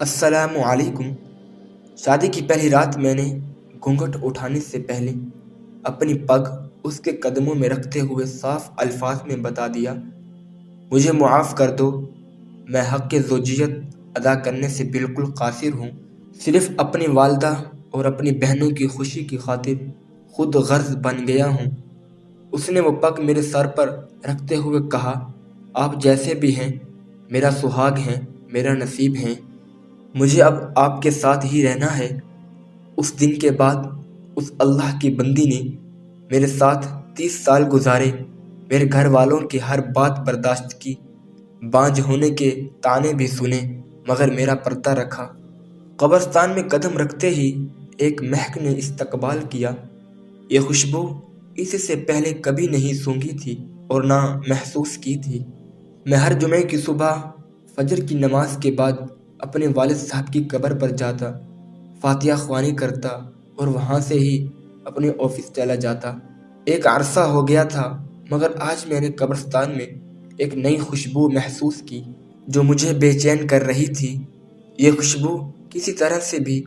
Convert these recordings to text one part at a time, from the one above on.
अस्सलामु अलैकुम। शादी की पहली रात मैंने घूंघट उठाने से पहले अपनी पग उसके कदमों में रखते हुए साफ अल्फाज में बता दिया, मुझे मुआफ़ कर दो, मैं हक़ ज़ौजियत अदा करने से बिल्कुल कासिर हूँ। सिर्फ़ अपनी वालदा और अपनी बहनों की खुशी की खातिर खुद गर्ज़ बन गया हूँ। उसने वो पग मेरे सर पर रखते हुए कहा, आप जैसे भी हैं मेरा सुहाग हैं, मेरा नसीब हैं, मुझे अब आपके साथ ही रहना है। उस दिन के बाद उस अल्लाह की बंदी ने मेरे साथ 30 साल गुजारे, मेरे घर वालों की हर बात बर्दाश्त की, बांझ होने के ताने भी सुने, मगर मेरा पर्दा रखा। कब्रिस्तान में कदम रखते ही एक महक ने इस्तकबाल किया। ये खुशबू इससे पहले कभी नहीं सूंघी थी और ना महसूस की थी। मैं हर जुमे की सुबह फजर की नमाज के बाद अपने वालिद साहब की कब्र पर जाता, फातिहा ख्वानी करता और वहाँ से ही अपने ऑफिस चला जाता। एक अरसा हो गया था, मगर आज मैंने कब्रिस्तान में एक नई खुशबू महसूस की जो मुझे बेचैन कर रही थी। ये खुशबू किसी तरह से भी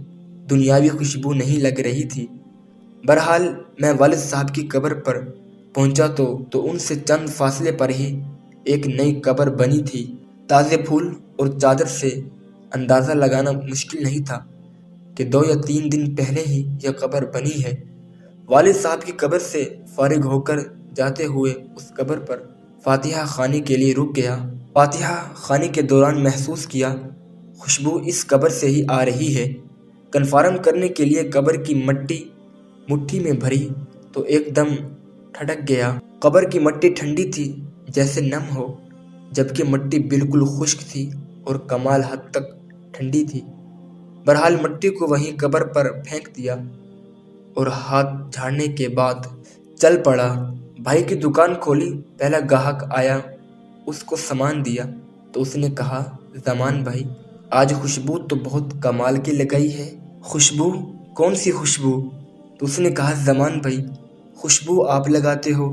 दुनियावी खुशबू नहीं लग रही थी। बहरहाल मैं वालिद साहब की कब्र पर पहुंचा तो उनसे चंद फासले पर ही एक नई कब्र बनी थी। ताज़े फूल और चादर से अंदाज़ा लगाना मुश्किल नहीं था कि 2 या 3 दिन पहले ही यह कब्र बनी है। वालिद साहब की कब्र से फारिग होकर जाते हुए उस कब्र पर फातिहा खानी के लिए रुक गया। फातिहा खानी के दौरान महसूस किया खुशबू इस कब्र से ही आ रही है। कन्फर्म करने के लिए कब्र की मट्टी मुट्ठी में भरी तो एकदम ठटक गया। कब्र की मट्टी ठंडी थी जैसे नम हो, जबकि मट्टी बिल्कुल खुश्क थी और कमाल हद तक ठंडी थी। बहरहाल मट्टी को वहीं कब्र पर फेंक दिया और हाथ झाड़ने के बाद चल पड़ा। भाई की दुकान खोली, पहला ग्राहक आया, उसको सामान दिया तो उसने कहा, जमान भाई आज खुशबू तो बहुत कमाल की लगाई है। खुशबू? कौन सी खुशबू? तो उसने कहा, जमान भाई खुशबू आप लगाते हो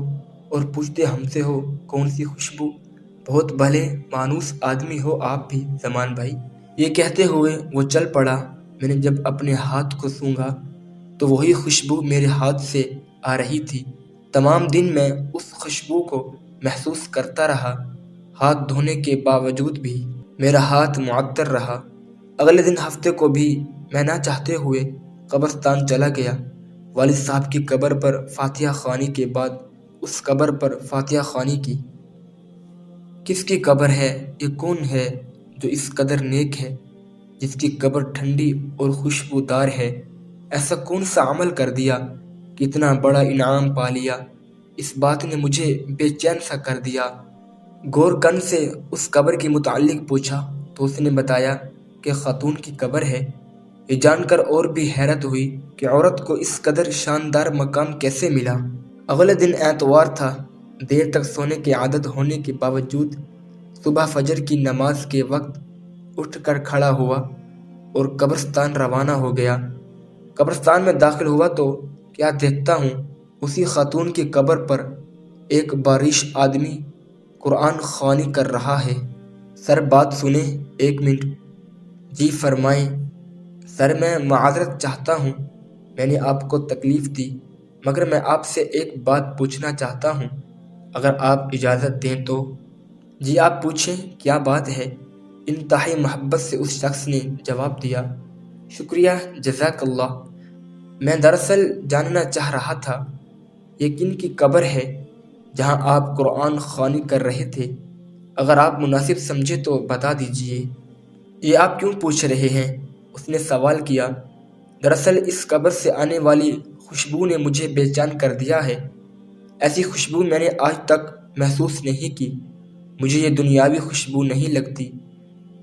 और पूछते हमसे हो कौन सी खुशबू। बहुत भले मानूस आदमी हो आप भी जमान भाई। ये कहते हुए वो चल पड़ा। मैंने जब अपने हाथ को सूंघा तो वही खुशबू मेरे हाथ से आ रही थी। तमाम दिन मैं उस खुशबू को महसूस करता रहा। हाथ धोने के बावजूद भी मेरा हाथ मुअत्तर रहा। अगले दिन हफ्ते को भी मैं ना चाहते हुए कब्रिस्तान चला गया। वालिद साहब की कब्र पर फातिहा ख्वानी के बाद उस कब्र पर फातिहा ख्वानी की। किसकी कब्र है? ये कौन है जो इस कदर नेक है, जिसकी कब्र ठंडी और खुशबूदार है? ऐसा कौन सा अमल कर दिया कि इतना बड़ा इनाम पा लिया? इस बात ने मुझे बेचैन सा कर दिया। गोरकन से उस कब्र के मुताल्लिक पूछा तो उसने बताया कि खातून की कब्र है। ये जानकर और भी हैरत हुई कि औरत को इस कदर शानदार मकाम कैसे मिला। अगले दिन एतवार था। देर तक सोने की आदत होने के बावजूद सुबह फजर की नमाज के वक्त उठकर खड़ा हुआ और कब्रिस्तान रवाना हो गया। कब्रिस्तान में दाखिल हुआ तो क्या देखता हूँ, उसी खातून की कब्र पर एक बारिश आदमी कुरान ख्वानी कर रहा है। सर बात सुने, 1 मिनट। जी फरमाएं। सर मैं माजरत चाहता हूँ, मैंने आपको तकलीफ़ दी, मगर मैं आपसे एक बात पूछना चाहता हूँ, अगर आप इजाज़त दें तो। जी आप पूछें, क्या बात है? इंतहाई मोहब्बत से उस शख्स ने जवाब दिया, शुक्रिया, जज़ाकल्लाह। मैं दरअसल जानना चाह रहा था, ये किन की कब्र है जहाँ आप कुरान ख्वानी कर रहे थे? अगर आप मुनासिब समझे तो बता दीजिए। ये आप क्यों पूछ रहे हैं? उसने सवाल किया। दरअसल इस कब्र से आने वाली खुशबू ने मुझे बेचैन कर दिया है। ऐसी खुशबू मैंने आज तक महसूस नहीं की। मुझे ये दुनियावी खुशबू नहीं लगती।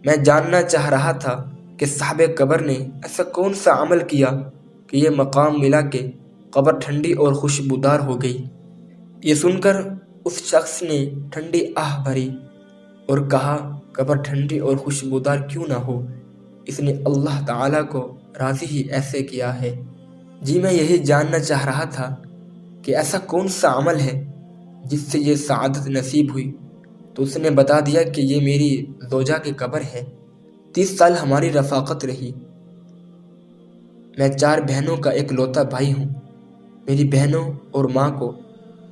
मैं जानना चाह रहा था कि साहब कब्र ने ऐसा कौन सा अमल किया कि ये मकाम मिला के कब्र ठंडी और खुशबूदार हो गई। ये सुनकर उस शख्स ने ठंडी आह भरी और कहा, कब्र ठंडी और खुशबूदार क्यों ना हो, इसने अल्लाह ताला को राज़ी ही ऐसे किया है। जी मैं यही जानना चाह रहा था कि ऐसा कौन सा अमल है जिससे ये सआदत नसीब हुई। तो उसने बता दिया कि ये मेरी ज़ौजा की कब्र है। 30 سال ہماری رفاقت رہی۔ میں 4 بہنوں کا ایک لوتا بھائی ہوں۔ میری بہنوں اور ماں کو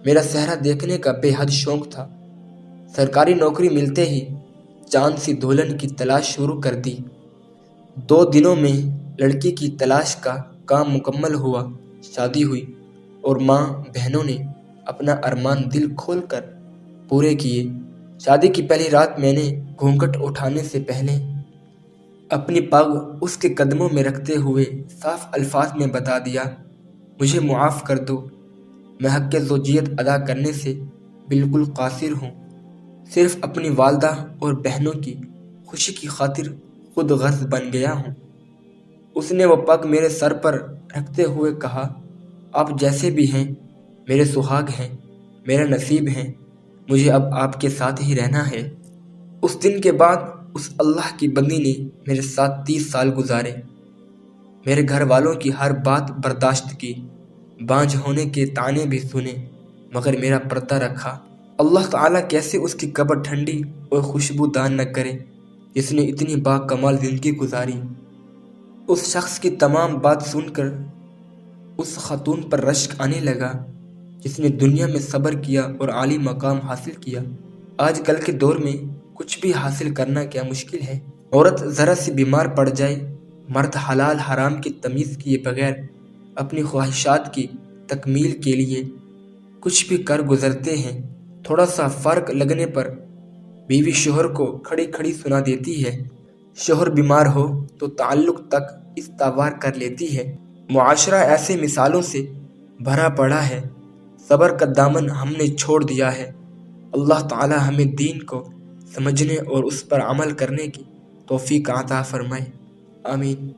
میرا چہرہ دیکھنے کا بے حد شوق تھا۔ سرکاری نوکری ملتے ہی چاند سی دلہن کی تلاش شروع کر دی۔ 2 دنوں میں لڑکی کی تلاش کا کام مکمل ہوا، شادی ہوئی اور ماں بہنوں نے اپنا ارمان دل کھول کر پورے کیے۔ شادی کی پہلی رات میں نے گھونگھٹ اٹھانے سے پہلے اپنی پگ اس کے قدموں میں رکھتے ہوئے صاف الفاظ میں بتا دیا، مجھے معاف کر دو، میں حق زوجیت ادا کرنے سے بالکل قاصر ہوں، صرف اپنی والدہ اور بہنوں کی خوشی کی خاطر خود غرض بن گیا ہوں۔ اس نے وہ پگ میرے سر پر رکھتے ہوئے کہا، آپ جیسے بھی ہیں میرے سہاگ ہیں، میرا نصیب ہیں، مجھے اب آپ کے ساتھ ہی رہنا ہے۔ اس دن کے بعد اس اللہ کی بندی نے میرے ساتھ 30 سال گزارے، میرے گھر والوں کی ہر بات برداشت کی، بانجھ ہونے کے طعنے بھی سنے، مگر میرا پردہ رکھا۔ اللہ تعالیٰ کیسے اس کی قبر ٹھنڈی اور خوشبودار نہ کرے جس نے اتنی با کمال زندگی گزاری۔ اس شخص کی تمام بات سن کر اس خاتون پر رشک آنے لگا جس نے دنیا میں صبر کیا اور عالی مقام حاصل کیا۔ آج کل کے دور میں کچھ بھی حاصل کرنا کیا مشکل ہے۔ عورت ذرا سی بیمار پڑ جائے، مرد حلال حرام کی تمیز کیے بغیر اپنی خواہشات کی تکمیل کے لیے کچھ بھی کر گزرتے ہیں۔ تھوڑا سا فرق لگنے پر بیوی شوہر کو کھڑی کھڑی سنا دیتی ہے، شوہر بیمار ہو تو تعلق تک استوار کر لیتی ہے۔ معاشرہ ایسے مثالوں سے بھرا پڑا ہے۔ صبر کا دامن ہم نے چھوڑ دیا ہے۔ اللہ تعالی ہمیں دین کو سمجھنے اور اس پر عمل کرنے کی توفیق عطا فرمائے، آمین۔